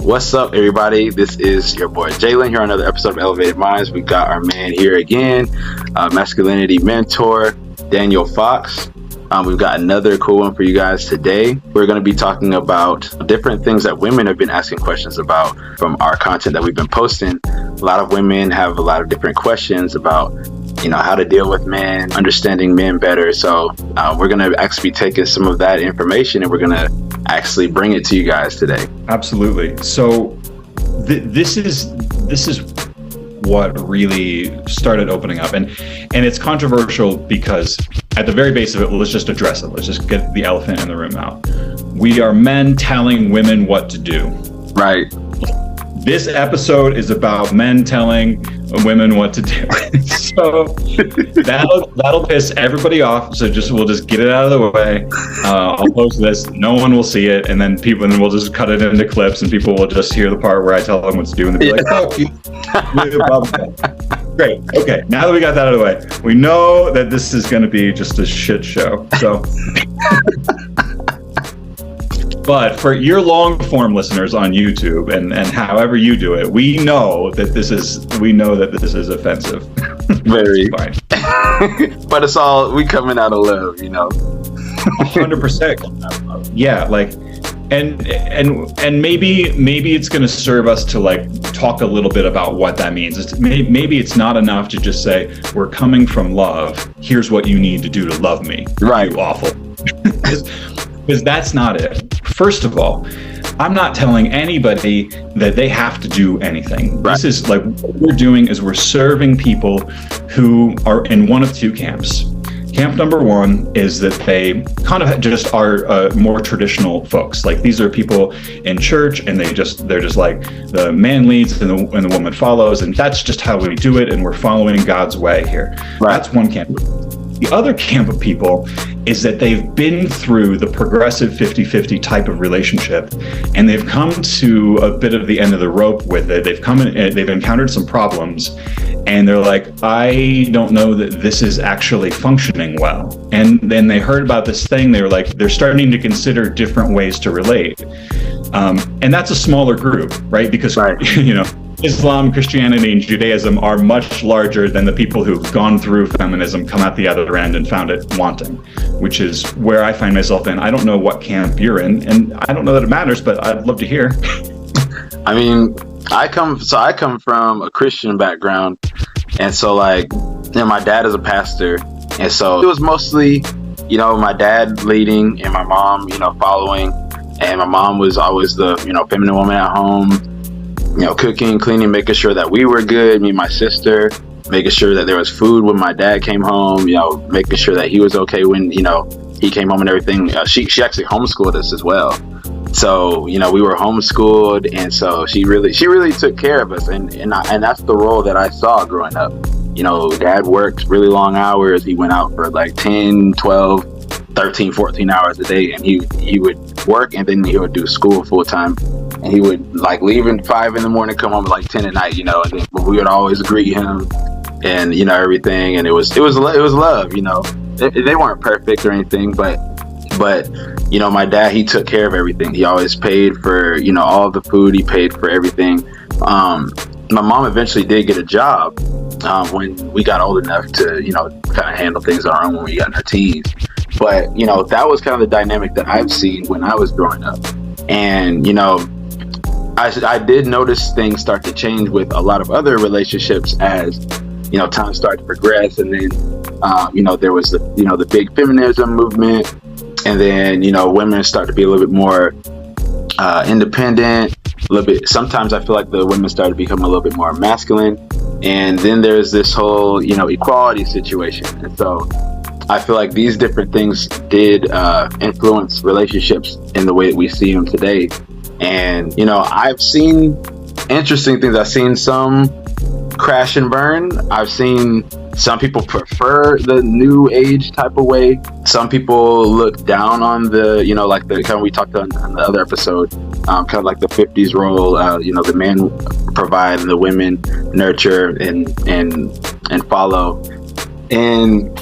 What's up, everybody? This is your boy Jalen here on another episode of Elevated Minds. We got our man here again, masculinity mentor, Daniel Fox. We've got another cool one for you guys today. We're going to be talking about different things that women have been asking questions about from our content that we've been posting. A lot of women have a lot of different questions about, how to deal with men, understanding men better. So we're going to actually be taking some of that information and we're going to actually bring it to you guys today. Absolutely. So this is what really started opening up, and it's controversial because at the very base of it, let's just address it. Let's just get the elephant in the room out. We are men telling women what to do. Right. This episode is about men telling women what to do. So that'll piss everybody off. So we'll just get it out of the way. I'll post this. No one will see it, and then we'll just cut it into clips, and people will just hear the part where I tell them what to do, and they'll be like, "Fuck you." Great. Okay. Now that we got that out of the way, we know that this is going to be just a shit show. So. But for your long form listeners on YouTube and however you do it, we know that this is offensive. Very. Fine. But we coming out of love, 100%. Yeah, and maybe it's going to serve us to talk a little bit about what that means. Maybe it's not enough to just say we're coming from love. Here's what you need to do to love me. Right. You awful. Because that's not it. First of all, I'm not telling anybody that they have to do anything. Right. This is what we're doing is we're serving people who are in one of two camps. Camp number one is that they kind of just are more traditional folks. These are people in church, and they're just like the man leads and the woman follows, and that's just how we do it, and we're following God's way here. Right. That's one camp. The other camp of people is that they've been through the progressive 50-50 type of relationship, and they've come to a bit of the end of the rope with it. They've encountered some problems, and they're like, I don't know that this is actually functioning well. And then they heard about this thing. They were like, they're starting to consider different ways to relate. And that's a smaller group, right? Because, right. Islam, Christianity, and Judaism are much larger than the people who've gone through feminism, come out the other end, and found it wanting, which is where I find myself in. I don't know what camp you're in, and I don't know that it matters, but I'd love to hear. I mean, I come from a Christian background, and so my dad is a pastor, and so it was mostly, my dad leading and my mom, following, and my mom was always the, feminine woman at home. Cooking, cleaning, making sure that we were good, me and my sister, making sure that there was food when my dad came home, making sure that he was okay when, he came home and everything. She actually homeschooled us as well. So, we were homeschooled, and so she really took care of us. And that's the role that I saw growing up. Dad worked really long hours. He went out for 10, 12, 13, 14 hours a day, and he would work, and then he would do school full time. And he would leave at 5 a.m, come home at 10 at night, and then we would always greet him and, everything. And it was love, they weren't perfect or anything, but my dad, he took care of everything. He always paid for, all the food. He paid for everything. My mom eventually did get a job when we got old enough to, kind of handle things on our own when we got in our teens. But, that was kind of the dynamic that I've seen when I was growing up. And, I did notice things start to change with a lot of other relationships as, time started to progress. And then, there was the big feminism movement. And then, women started to be a little bit more independent, a little bit. Sometimes I feel like the women started to become a little bit more masculine. And then there's this whole, equality situation. And so I feel like these different things did influence relationships in the way that we see them today. And, I've seen interesting things. I've seen some crash and burn. I've seen some people prefer the new age type of way. Some people look down on the, the kind of we talked on the other episode, kind of like the 50s role, the men provide and the women nurture and follow. And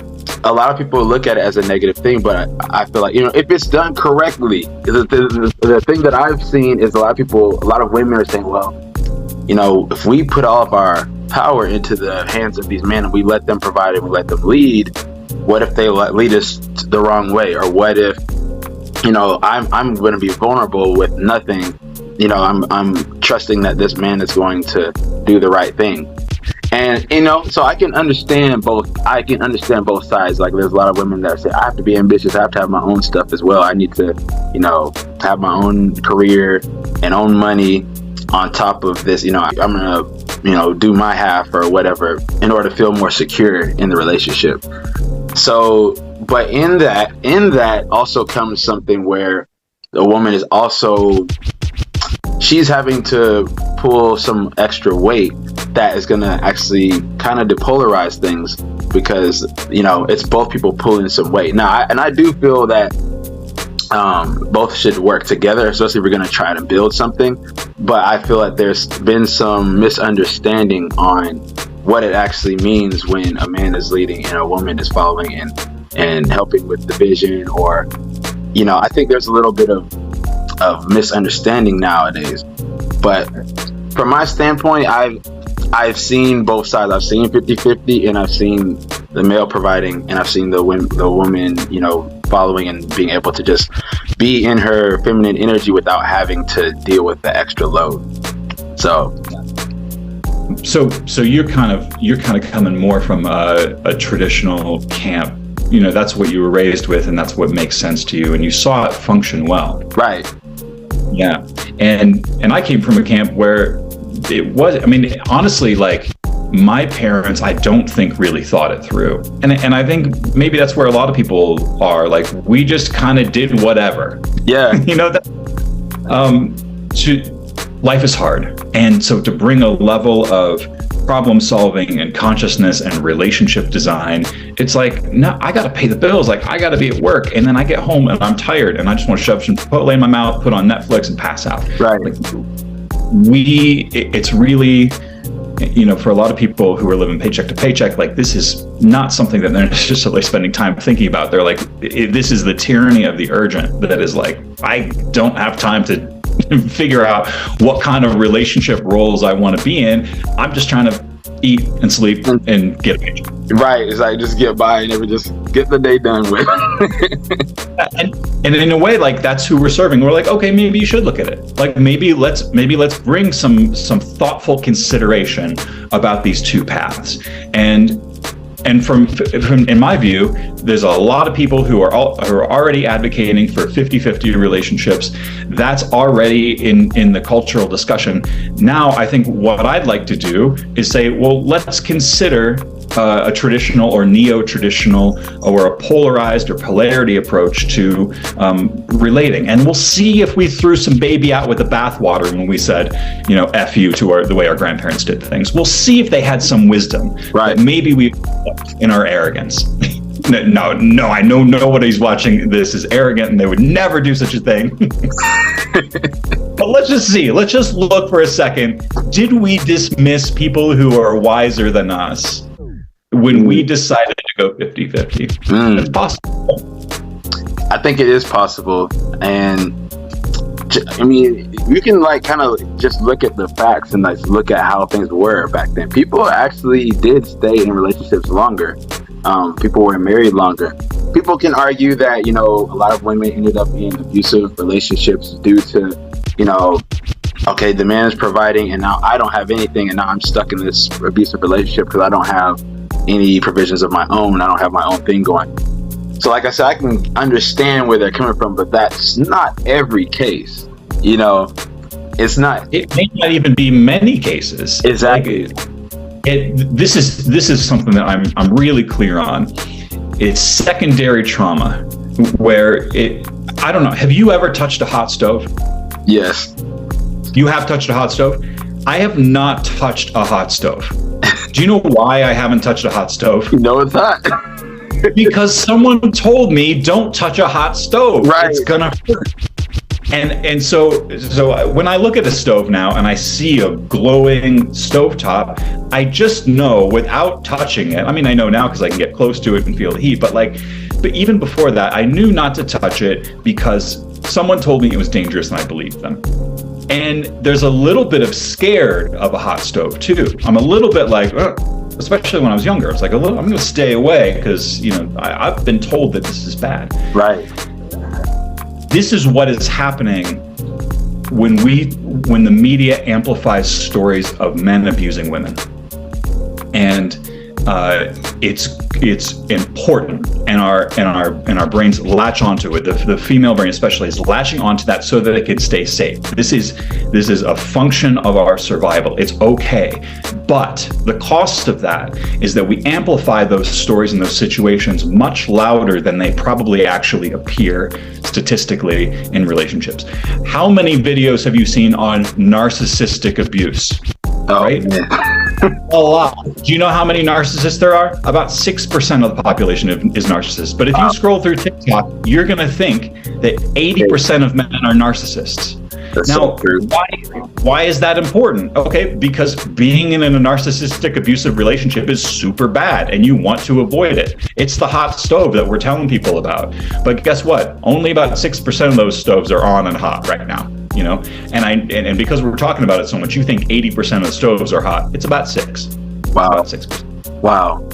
a lot of people look at it as a negative thing, but I feel like, if it's done correctly, the thing that I've seen is a lot of women are saying, well, if we put all of our power into the hands of these men and we let them provide and we let them lead, what if they lead us the wrong way? Or what if, I'm going to be vulnerable with nothing? I'm trusting that this man is going to do the right thing. And, so I can understand both sides. Like, there's a lot of women that say, I have to be ambitious. I have to have my own stuff as well. I need to, have my own career and own money on top of this. I'm going to, do my half or whatever in order to feel more secure in the relationship. So, but in that also comes something where the woman is also, she's having to pull some extra weight that is going to actually kind of depolarize things, because it's both people pulling some weight. Now, I do feel that both should work together, especially if we're going to try to build something. But I feel like there's been some misunderstanding on what it actually means when a man is leading and a woman is following and helping with the vision. Or I think there's a little bit of misunderstanding nowadays. But from my standpoint, I've seen both sides. I've seen 50-50, and I've seen the male providing, and I've seen the woman, following and being able to just be in her feminine energy without having to deal with the extra load. So you're kind of coming more from a traditional camp. That's what you were raised with, and that's what makes sense to you, and you saw it function well. Right. Yeah. And I came from a camp where it was, honestly, like, my parents, I don't think really thought it through. And I think maybe that's where a lot of people are. Like, we just kind of did whatever. Yeah. Life is hard. And so to bring a level of problem solving and consciousness and relationship design, it's like, no, I got to pay the bills. Like, I got to be at work, and then I get home and I'm tired and I just want to shove some Chipotle in my mouth, put on Netflix and pass out. Right. Like, it's really, for a lot of people who are living paycheck to paycheck, like, this is not something that they're necessarily spending time thinking about. They're like, this is the tyranny of the urgent that is like, I don't have time to figure out what kind of relationship roles I want to be in. I'm just trying to eat and sleep and get a paycheck. Right. It's like, just get by and never just get the day done with. and in a way, like, that's who we're serving. We're like, okay, maybe you should look at it. Like, maybe let's bring some thoughtful consideration about these two paths. And from in my view, there's a lot of people who are already advocating for 50-50 relationships. That's already in the cultural discussion. Now, I think what I'd like to do is say, well, let's consider a traditional or neo-traditional or a polarized or polarity approach to relating. And we'll see if we threw some baby out with the bathwater when we said, F you to the way our grandparents did things. We'll see if they had some wisdom. Right. Maybe we, in our arrogance. No, I know nobody's watching this is arrogant and they would never do such a thing. But let's just see. Let's just look for a second. Did we dismiss people who are wiser than us when we decided to go 50-50? It's possible. I think it is possible. And you can kind of just look at the facts and look at how things were back then. People actually did stay in relationships longer. People were married longer. People can argue that, a lot of women ended up in abusive relationships due to, okay, the man is providing and now I don't have anything, and now I'm stuck in this abusive relationship because I don't have any provisions of my own. I don't have my own thing going. So like I said, I can understand where they're coming from, but that's not every case. It's not. It may not even be many cases. Exactly. This is something that I'm really clear on. It's secondary trauma, where I don't know. Have you ever touched a hot stove? Yes. You have touched a hot stove? I have not touched a hot stove. Do you know why I haven't touched a hot stove? No, it's not. Because someone told me, don't touch a hot stove. Right. It's gonna hurt. And so when I look at a stove now and I see a glowing stovetop, I just know without touching it. I mean, I know now because I can get close to it and feel the heat, but even before that, I knew not to touch it because someone told me it was dangerous and I believed them. And there's a little bit of scared of a hot stove too. I'm a little bit like, especially when I was younger, I was like, I'm going to stay away because, I've been told that this is bad. Right. This is what is happening when the media amplifies stories of men abusing women. And it's important, and our brains latch onto it. The female brain especially is latching onto that so that it can stay safe. This is a function of our survival. It's okay, but the cost of that is that we amplify those stories and those situations much louder than they probably actually appear statistically in relationships. How many videos have you seen on narcissistic abuse? Right? Yeah. A lot. Do you know how many narcissists there are? About 6% of the population is narcissists. But if you scroll through TikTok, you're going to think that 80% of men are narcissists. That's now, so true. why is that important? Okay, because being in a narcissistic, abusive relationship is super bad, and you want to avoid it. It's the hot stove that we're telling people about. But guess what? Only about 6% of those stoves are on and hot right now. And because we're talking about it so much, you think 80% of the stoves are hot. It's about 6. Wow. About 6%. Wow.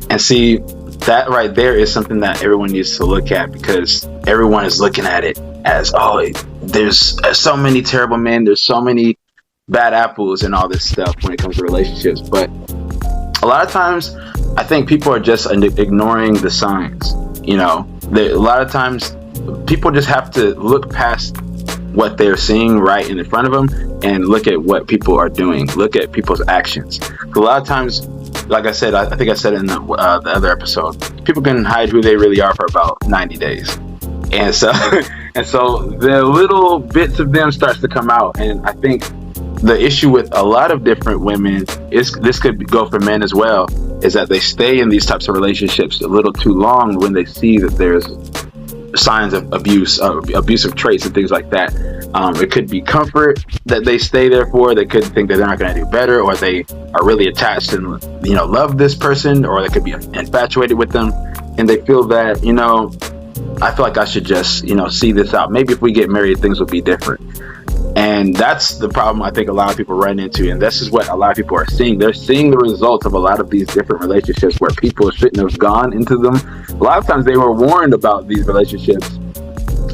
And see, that right there is something that everyone needs to look at, because everyone is looking at it as, there's so many terrible men, there's so many bad apples and all this stuff when it comes to relationships. But a lot of times, I think people are just ignoring the signs. A lot of times, people just have to look past what they're seeing right in front of them and look at what people are doing, look at people's actions. A lot of times, like I said, I think I said in the other episode, people can hide who they really are for about 90 days. And so the little bits of them starts to come out. And I think the issue with a lot of different women is, this could go for men as well, is that they stay in these types of relationships a little too long when they see that there's signs of abuse, abusive traits and things like that. It could be comfort that they stay there for. They could think that they're not going to do better, or they are really attached and love this person, or they could be infatuated with them, and they feel that I feel like I should just see this out. Maybe if we get married, things will be different. And that's the problem I think a lot of people run into, and this is what a lot of people are seeing. They're seeing the results of a lot of these different relationships where people shouldn't have gone into them. A lot of times they were warned about these relationships,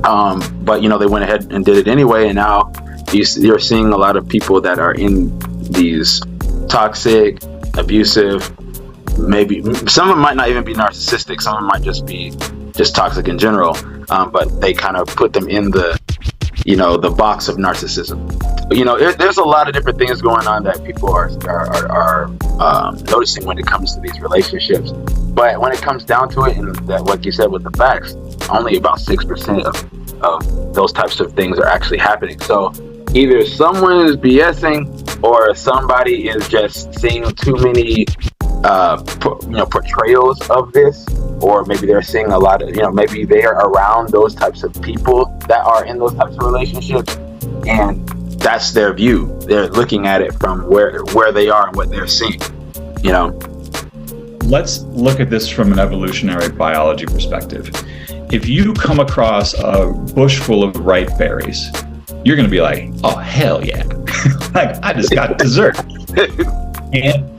but they went ahead and did it anyway. And now you're seeing a lot of people that are in these toxic, abusive, maybe some of them might not even be narcissistic, some of them might just be just toxic in general, but they kind of put them in the box of narcissism. There's a lot of different things going on that people are noticing when it comes to these relationships. But when it comes down to it, and that, like you said with the facts, only about 6% of those types of things are actually happening. So either someone is BSing, or somebody is just seeing too many portrayals of this, or maybe they're seeing a lot of, maybe they are around those types of people that are in those types of relationships, and that's their view. They're looking at it from where they are and what they're seeing. Let's look at this from an evolutionary biology perspective. If you come across a bush full of ripe berries, you're going to be like, oh, hell yeah. Like, I just got dessert.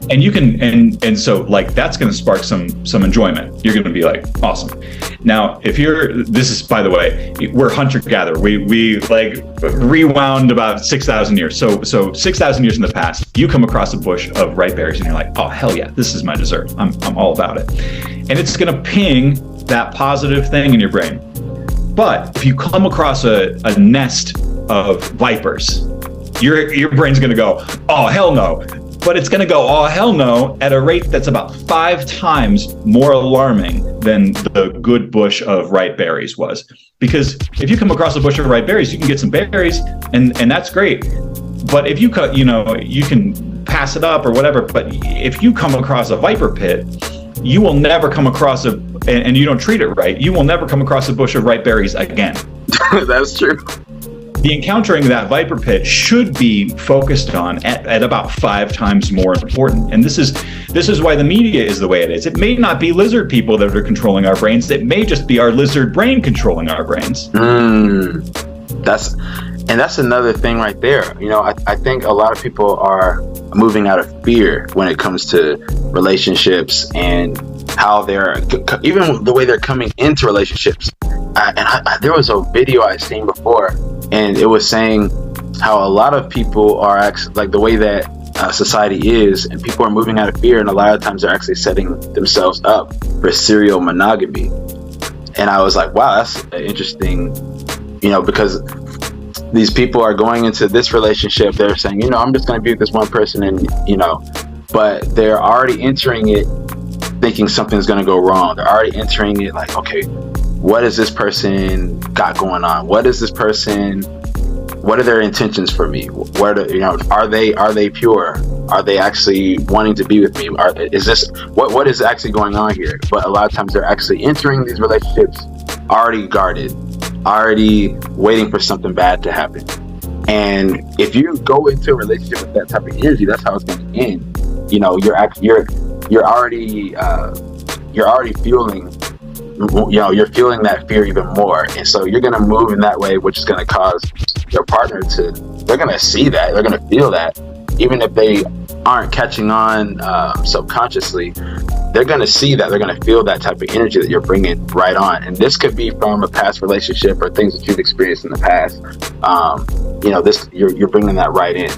And you can, and so like that's going to spark some enjoyment. You're going to be like, awesome. Now, this is, by the way, we're hunter-gatherer. We like rewound about 6,000 years. So 6,000 years in the past, you come across a bush of ripe berries and you're like, oh, hell yeah, this is my dessert. I'm all about it. And it's going to ping that positive thing in your brain. But if you come across a nest of vipers, your brain's going to go, oh, hell no. But it's going to go, oh, hell no, at a rate that's about 5 times more alarming than the good bush of ripe berries was. Because if you come across a bush of ripe berries, you can get some berries, and that's great. But if you can pass it up or whatever. But if you come across a viper pit, you will never come across and you don't treat it right, you will never come across a bush of ripe berries again. That's true. the encountering that viper pit should be focused on at about 5 times more important. And this is why the media is the way it is. It may not be lizard people that are controlling our brains. It may just be our lizard brain controlling our brains. That's another thing right there. You know, I think a lot of people are moving out of fear when it comes to relationships and how they're, even the way they're coming into relationships. There was a video I seen before, and it was saying how a lot of people are actually, like, the way that society is, and people are moving out of fear, and a lot of times they're actually setting themselves up for serial monogamy. And I was like, wow, that's interesting, you know, because these people are going into this relationship, they're saying, you know, I'm just going to be with this one person, and, you know, but they're already entering it thinking something's going to go wrong. They're already entering it like, okay, what has this person got going on? What is this person? What are their intentions for me? What are, you know, are they pure? Are they actually wanting to be with me? What is actually going on here? But a lot of times they're actually entering these relationships already guarded, already waiting for something bad to happen. And if you go into a relationship with that type of energy, that's how it's going to end. You know, you're already feeling, you know, you're feeling that fear even more, and so you're going to move in that way, which is going to cause your partner they're going to see that, they're going to feel that, even if they aren't catching on subconsciously. They're going to see that, they're going to feel that type of energy that you're bringing right on. And this could be from a past relationship or things that you've experienced in the past. You know, this you're bringing that right in.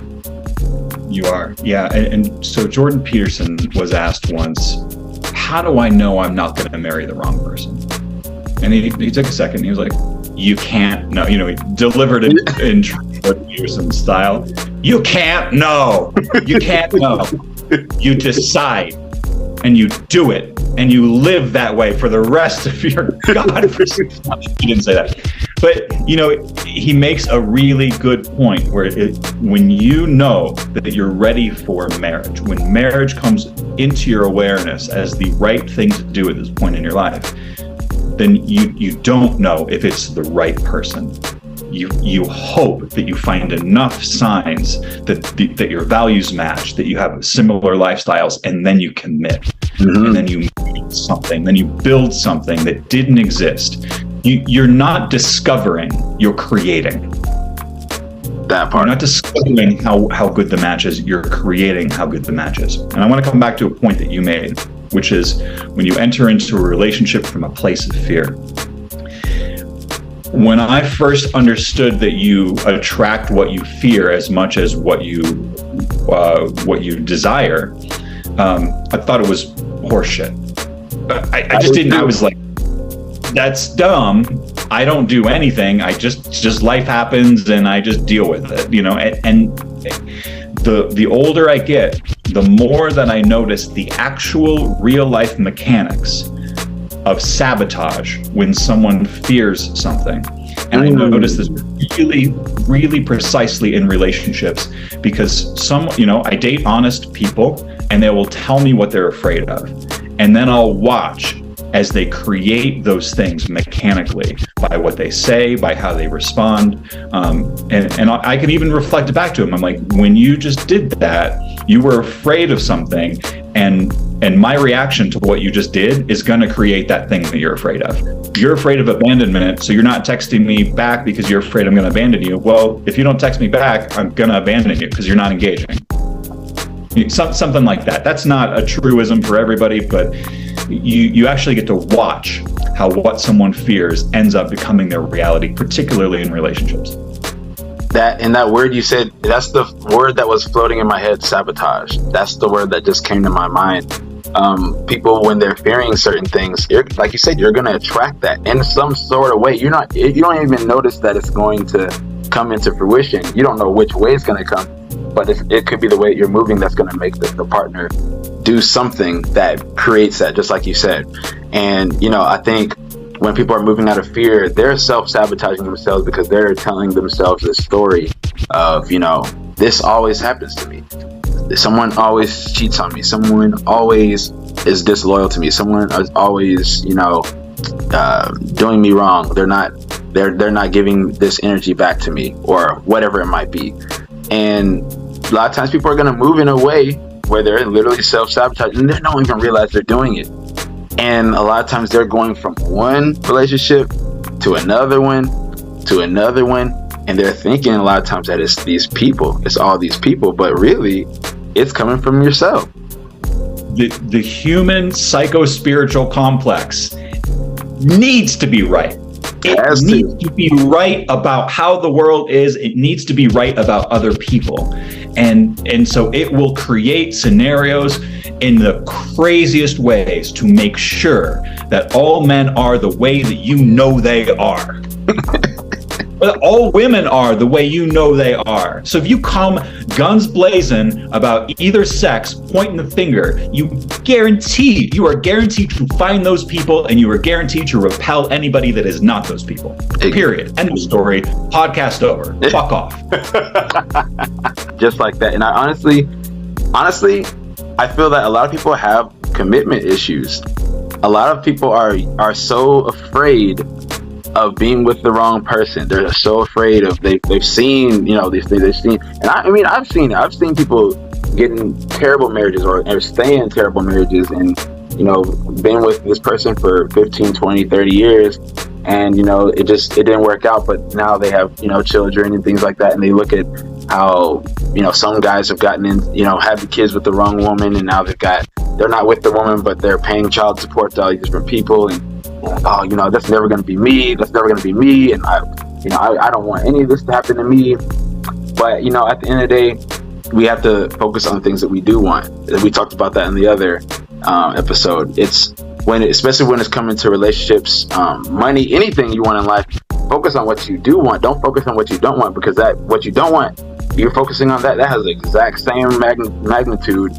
You are, yeah. And so Jordan Peterson was asked once, how do I know I'm not going to marry the wrong person? And he took a second. He was like, you can't know. You know, he delivered it in Jordan Peterson style. You can't know. You can't know. You decide, and you do it, and you live that way for the rest of your godforsaken life. He didn't say that. But, you know, he makes a really good point where when you know that you're ready for marriage, when marriage comes into your awareness as the right thing to do at this point in your life, then you don't know if it's the right person. You hope that you find enough signs that your values match, that you have similar lifestyles, and then you commit. Mm-hmm. And then you make something, then you build something that didn't exist. You're not discovering, you're creating. That part. You're not discovering how good the match is, you're creating how good the match is. And I want to come back to a point that you made, which is when you enter into a relationship from a place of fear. When I first understood that you attract what you fear as much as what you desire, I thought it was horseshit. I just didn't. I was like, that's dumb. I don't do anything. I just life happens and I just deal with it, you know. And the older I get, the more that I notice the actual real life mechanics of sabotage when someone fears something. And I notice this really, really precisely in relationships, because I date honest people and they will tell me what they're afraid of. And then I'll watch as they create those things mechanically by what they say, by how they respond. And I can even reflect it back to them. I'm like, when you just did that, you were afraid of something, and my reaction to what you just did is going to create that thing that you're afraid of. You're afraid of abandonment, so you're not texting me back because you're afraid I'm going to abandon you. Well, if you don't text me back, I'm going to abandon you because you're not engaging. Something like that. That's not a truism for everybody, but you actually get to watch how what someone fears ends up becoming their reality, particularly in relationships. That word you said, that's the word that was floating in my head, sabotage. That's the word that just came to my mind. People, when they're fearing certain things, like you said, you're going to attract that in some sort of way. You don't even notice that it's going to come into fruition. You don't know which way it's going to come, but it could be the way you're moving that's going to make the partner do something that creates that, just like you said. And, you know, I think when people are moving out of fear, they're self-sabotaging themselves because they're telling themselves this story of, you know, this always happens to me. Someone always cheats on me. Someone always is disloyal to me. Someone is always, you know, doing me wrong. They they're not giving this energy back to me, or whatever it might be. And a lot of times people are going to move in a way where they're literally self-sabotaging and they don't even realize they're doing it. And a lot of times they're going from one relationship to another one to another one, and they're thinking a lot of times that it's these people, it's all these people, but really it's coming from yourself. The human psycho-spiritual complex needs to be right. It needs to be right about how the world is. It needs to be right about other people. And so it will create scenarios in the craziest ways to make sure that all men are the way that you know they are. But all women are the way you know they are. So if you come guns blazing about either sex, pointing the finger, you are guaranteed to find those people, and you are guaranteed to repel anybody that is not those people. Period. End of story. Podcast over. Fuck off. Just like that. And I honestly, I feel that a lot of people have commitment issues. A lot of people are so afraid of being with the wrong person. They're so afraid of they've seen, these things they've seen. And I've seen people get in terrible marriages or stay in terrible marriages, and been with this person for 15, 20, 30 years, and it didn't work out, but now they have children and things like that, and they look at how some guys have gotten in, had the kids with the wrong woman, and now they're not with the woman, but they're paying child support to all these different people, and that's never going to be me. That's never going to be me. And I don't want any of this to happen to me. But, at the end of the day, we have to focus on the things that we do want. We talked about that in the other episode. It's especially when it's coming to relationships, money, anything you want in life, focus on what you do want. Don't focus on what you don't want, because what you don't want, you're focusing on that has the exact same magnitude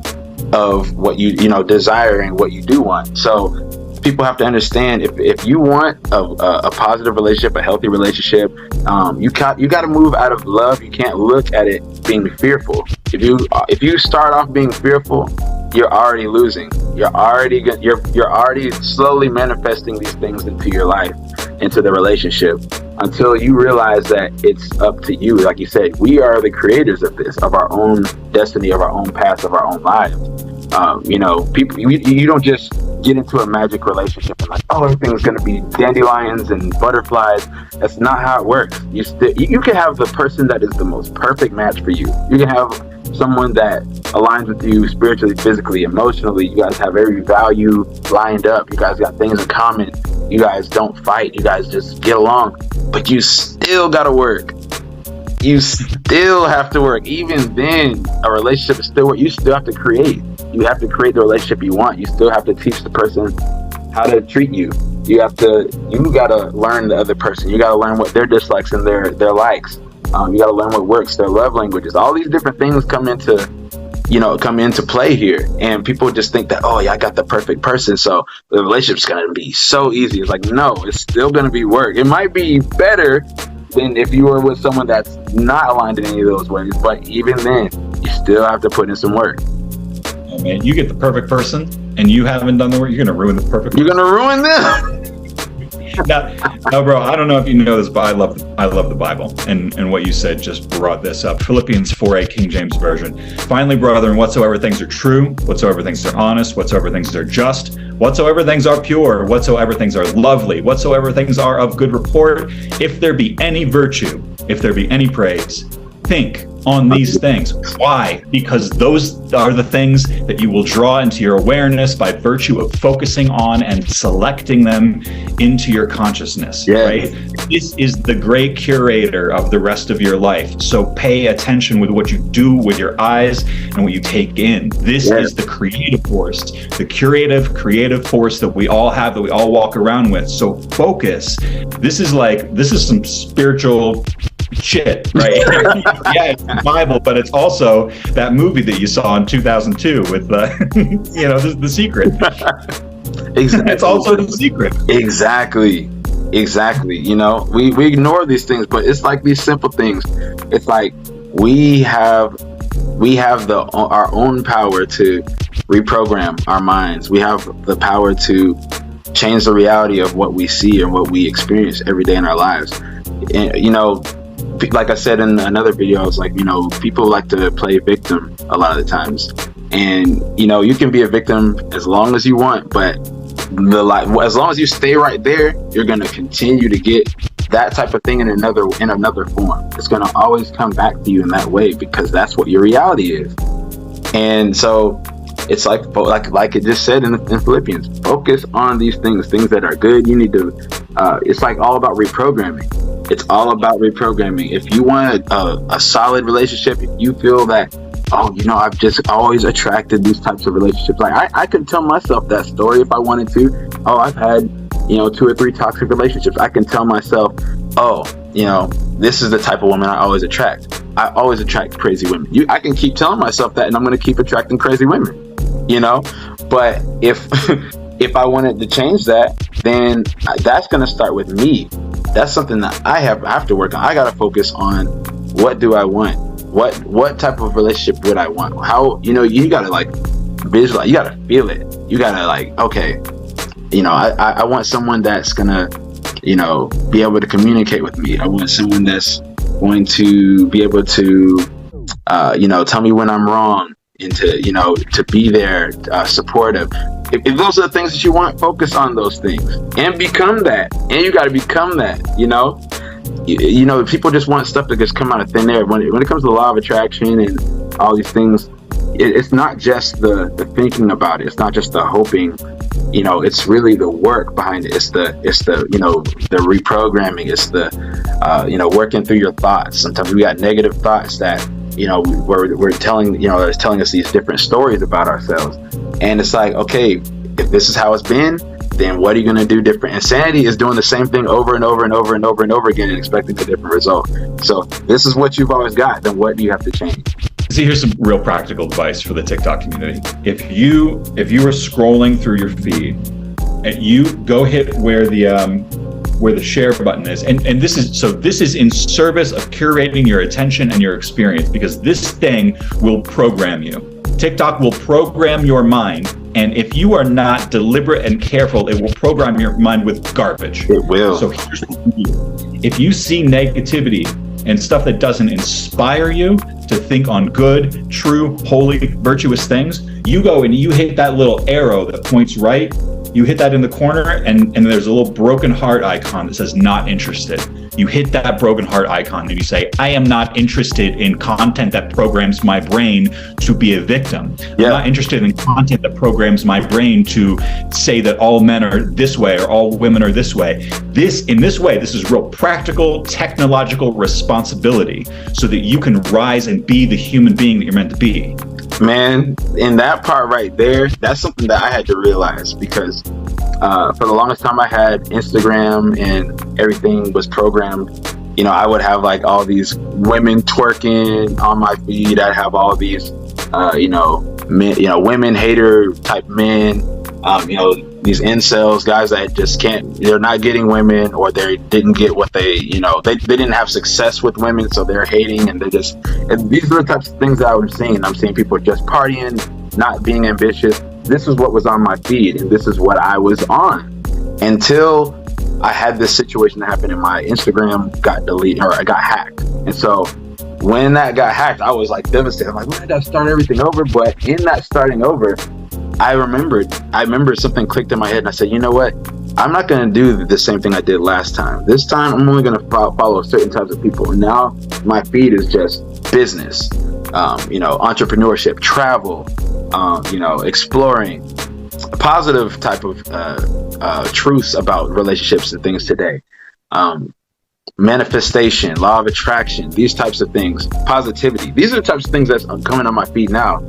of what you desiring what you do want. So people have to understand, if you want a positive relationship, a healthy relationship, you got to move out of love. You can't look at it being fearful. If you start off being fearful, you're already losing. You're already slowly manifesting these things into your life, into the relationship, until you realize that it's up to you. Like you said, we are the creators of this, of our own destiny, of our own path, of our own lives. People, you don't just get into a magic relationship and everything's going to be dandelions and butterflies. That's not how it works. You can have the person that is the most perfect match for you. You can have someone that aligns with you spiritually, physically, emotionally. You guys have every value lined up. You guys got things in common. You guys don't fight. You guys just get along. But you still got to work. You still have to work. Even then, a relationship is still work. You still have to create. You have to create the relationship you want. You still have to teach the person how to treat you. You got to learn the other person. You got to learn what their dislikes and their likes. You got to learn what works, their love languages. All these different things come into play here. And people just think that, I got the perfect person, so the relationship's going to be so easy. It's like, no, it's still going to be work. It might be better than if you were with someone that's not aligned in any of those ways. But even then, you still have to put in some work. Oh, man, you get the perfect person and you haven't done the work, you're going to ruin the perfect person. You're going to ruin them. Now, bro, I don't know if you know this, but I love the Bible, and what you said just brought this up. Philippians 4:8, King James Version. Finally, brethren, whatsoever things are true, whatsoever things are honest, whatsoever things are just, whatsoever things are pure, whatsoever things are lovely, whatsoever things are of good report, if there be any virtue, if there be any praise, think on these things. Why? Because those are the things that you will draw into your awareness by virtue of focusing on and selecting them into your consciousness, right? This is the great curator of the rest of your life. So pay attention with what you do with your eyes and what you take in. This is the creative force, the creative force that we all have, that we all walk around with. So focus. This is some spiritual shit, right? Yeah, it's the Bible, but it's also that movie that you saw in 2002 with The Secret. Exactly. It's also The Secret. Exactly. We ignore these things, but it's like these simple things. It's like we have our own power to reprogram our minds. We have the power to change the reality of what we see and what we experience every day in our lives. And, you know, like I said in another video, it's like, you know, people like to play victim a lot of the times. And, you know, you can be a victim as long as you want, but as long as you stay right there, you're going to continue to get that type of thing in another form. It's going to always come back to you in that way, because that's what your reality is. And so it's like it just said in Philippians, focus on these things that are good. You need to, it's like all about reprogramming. It's all about reprogramming. If you want a solid relationship, if you feel that, oh, you know, I've just always attracted these types of relationships. Like I could tell myself that story if I wanted to. Oh, I've had, you know, 2 or 3 toxic relationships. I can tell myself, oh, you know, this is the type of woman I always attract. I always attract crazy women. I can keep telling myself that, and I'm going to keep attracting crazy women, you know? But if if I wanted to change that, then that's going to start with me. That's something that I have to work on. I got to focus on, what do I want? What type of relationship would I want? How, you know, you got to like visualize, you got to feel it. You got to like, okay, you know, I want someone that's going to, you know, be able to communicate with me. I want someone that's going to be able to, you know, tell me when I'm wrong, and to, you know, to be there, supportive. If those are the things that you want, focus on those things and become that. And you got to become that, you know. You know, people just want stuff that just come out of thin air. When it comes to the law of attraction and all these things, it's not just the thinking about it. It's not just the hoping. You know, it's really the work behind it. It's the you know, the reprogramming. It's the you know, working through your thoughts. Sometimes we got negative thoughts that, you know, we're telling, you know, it's telling us these different stories about ourselves. And it's like, okay, if this is how it's been, then what are you going to do different? Insanity is doing the same thing over and over and over and over and over again and expecting a different result. So this is what you've always got. Then what do you have to change? See, here's some real practical advice for the TikTok community. If you are scrolling through your feed, and you go hit where the share button is, and this is in service of curating your attention and your experience, because this thing will program you. TikTok will program your mind, and if you are not deliberate and careful, it will program your mind with garbage. It will. So here's what you do. If you see negativity and stuff that doesn't inspire you to think on good, true, holy, virtuous things, you go and you hit that little arrow that points right. You hit that in the corner, and there's a little broken heart icon that says not interested. You hit that broken heart icon and you say, I am not interested in content that programs my brain to be a victim. Yeah. I'm not interested in content that programs my brain to say that all men are this way or all women are this way. In this way, this is real practical, technological responsibility so that you can rise and be the human being that you're meant to be. Man, in that part right there, that's something that I had to realize, because for the longest time I had Instagram and everything was programmed. You know, I would have like all these women twerking on my feed. I'd have all these, you know, men, you know, women hater type men, you know, these incels, guys that just they're not getting women, or they didn't get what they, you know, they didn't have success with women, so they're hating, and and these are the types of things that I was seeing. I'm seeing people just partying, not being ambitious. This is what was on my feed, and this is what I was on until I had this situation that happened, and my Instagram got deleted, or I got hacked. And so when that got hacked, I was like devastated. I'm like, why did I start everything over? But in that starting over, I remember something clicked in my head, and I said, you know what? I'm not going to do the same thing I did last time. This time, I'm only going to follow certain types of people. And now my feed is just business, you know, entrepreneurship, travel, you know, exploring, a positive type of truths about relationships and things today. Manifestation, law of attraction, these types of things, positivity. These are the types of things that's coming on my feed now.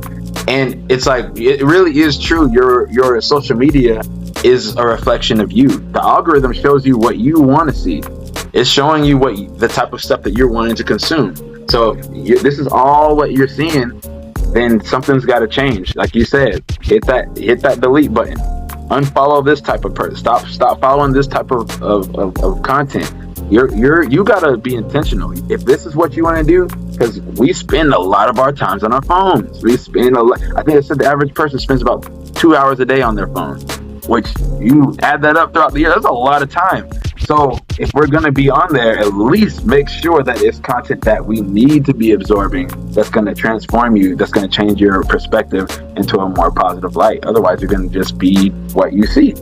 And it's like, it really is true. Your social media is a reflection of you. The algorithm shows you what you want to see. It's showing you the type of stuff that you're wanting to consume. So if this is all what you're seeing, then something's got to change. Like you said, hit that delete button. Unfollow this type of person. Stop following this type of content. You gotta be intentional. If this is what you want to do, because we spend a lot of our times on our phones. We spend I think it said the average person spends about 2 hours a day on their phone. which you add that up throughout the year, that's a lot of time. So if we're going to be on there, at least make sure that it's content that we need to be absorbing, that's going to transform you, that's going to change your perspective into a more positive light. Otherwise, you're going to just be what you see.